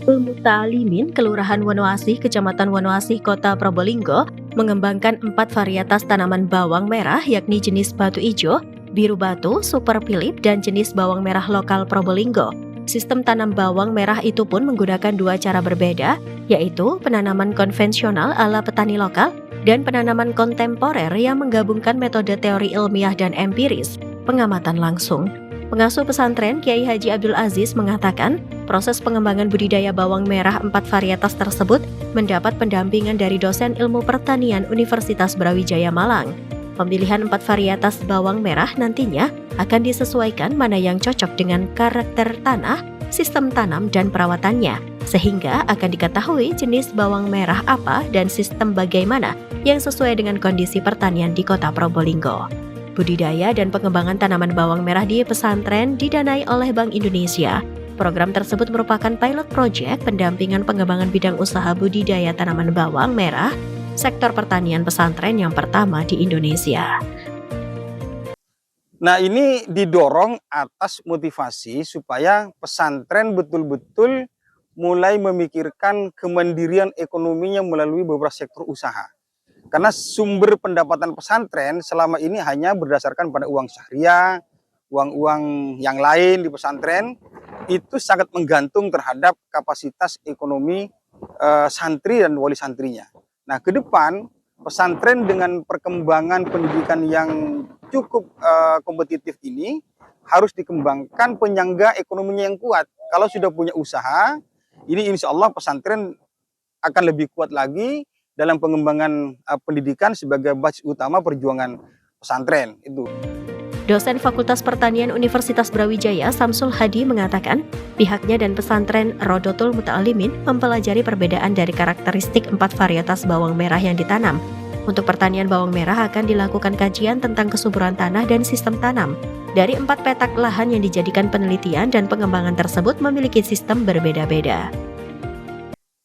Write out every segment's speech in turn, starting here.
Muta'alimin, Kelurahan Wonoasih, Kecamatan Wonoasih, Kota Probolinggo, mengembangkan 4 varietas tanaman bawang merah yakni jenis batu ijo, biru batu, super philip, dan jenis bawang merah lokal Probolinggo. Sistem tanam bawang merah itu pun menggunakan 2 cara berbeda, yaitu penanaman konvensional ala petani lokal dan penanaman kontemporer yang menggabungkan metode teori ilmiah dan empiris, pengamatan langsung. Pengasuh pesantren Kiai Haji Abdul Aziz mengatakan, proses pengembangan budidaya bawang merah 4 varietas tersebut mendapat pendampingan dari dosen ilmu pertanian Universitas Brawijaya Malang. Pemilihan 4 varietas bawang merah nantinya akan disesuaikan mana yang cocok dengan karakter tanah, sistem tanam, dan perawatannya, sehingga akan diketahui jenis bawang merah apa dan sistem bagaimana yang sesuai dengan kondisi pertanian di Kota Probolinggo. Budidaya dan pengembangan tanaman bawang merah di pesantren didanai oleh Bank Indonesia. Program tersebut merupakan pilot project pendampingan pengembangan bidang usaha budidaya tanaman bawang merah sektor pertanian pesantren yang pertama di Indonesia. Nah, ini didorong atas motivasi supaya pesantren betul-betul mulai memikirkan kemandirian ekonominya melalui beberapa sektor usaha. Karena sumber pendapatan pesantren selama ini hanya berdasarkan pada uang syariah, uang-uang yang lain di pesantren, itu sangat menggantung terhadap kapasitas ekonomi santri dan wali santrinya. Nah, ke depan pesantren dengan perkembangan pendidikan yang cukup kompetitif ini harus dikembangkan penyangga ekonominya yang kuat. Kalau sudah punya usaha, ini insya Allah pesantren akan lebih kuat lagi dalam pengembangan pendidikan sebagai basis utama perjuangan pesantren itu. Dosen Fakultas Pertanian Universitas Brawijaya Samsul Hadi mengatakan, pihaknya dan pesantren Rodotul Muta'alimin mempelajari perbedaan dari karakteristik 4 varietas bawang merah yang ditanam. Untuk pertanian bawang merah akan dilakukan kajian tentang kesuburan tanah dan sistem tanam. Dari 4 petak lahan yang dijadikan penelitian dan pengembangan tersebut memiliki sistem berbeda-beda.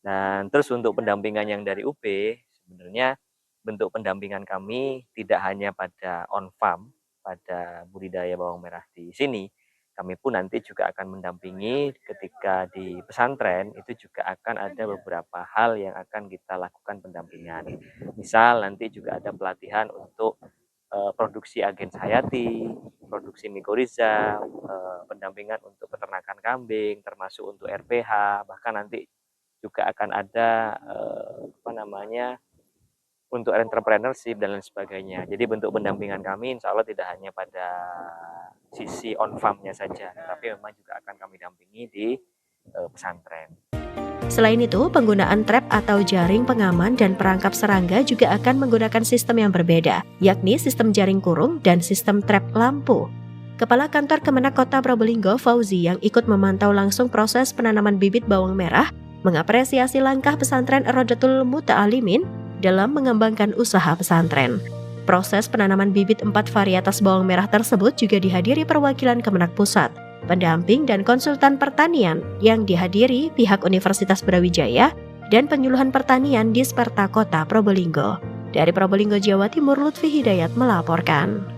Dan terus untuk pendampingan yang dari UB, sebenarnya bentuk pendampingan kami tidak hanya pada on-farm, pada budidaya bawang merah di sini, kami pun nanti juga akan mendampingi ketika di pesantren, itu juga akan ada beberapa hal yang akan kita lakukan pendampingan. Misal nanti juga ada pelatihan untuk produksi agen hayati, produksi mikoriza, pendampingan untuk peternakan kambing, termasuk untuk RPH, bahkan nanti juga akan ada untuk entrepreneurship dan lain sebagainya. Jadi bentuk pendampingan kami insya Allah tidak hanya pada sisi on-farm-nya saja, tapi memang juga akan kami dampingi di pesantren. Selain itu, penggunaan trap atau jaring pengaman dan perangkap serangga juga akan menggunakan sistem yang berbeda, yakni sistem jaring kurung dan sistem trap lampu. Kepala Kantor Kemenak Kota Probolinggo Fauzi yang ikut memantau langsung proses penanaman bibit bawang merah mengapresiasi langkah pesantren Rodotul Muta'alimin dalam mengembangkan usaha pesantren. Proses penanaman bibit 4 varietas bawang merah tersebut juga dihadiri perwakilan Kemenak Pusat, pendamping dan konsultan pertanian yang dihadiri pihak Universitas Brawijaya dan penyuluhan pertanian di Sperta Kota Probolinggo. Dari Probolinggo, Jawa Timur, Lutfi Hidayat melaporkan.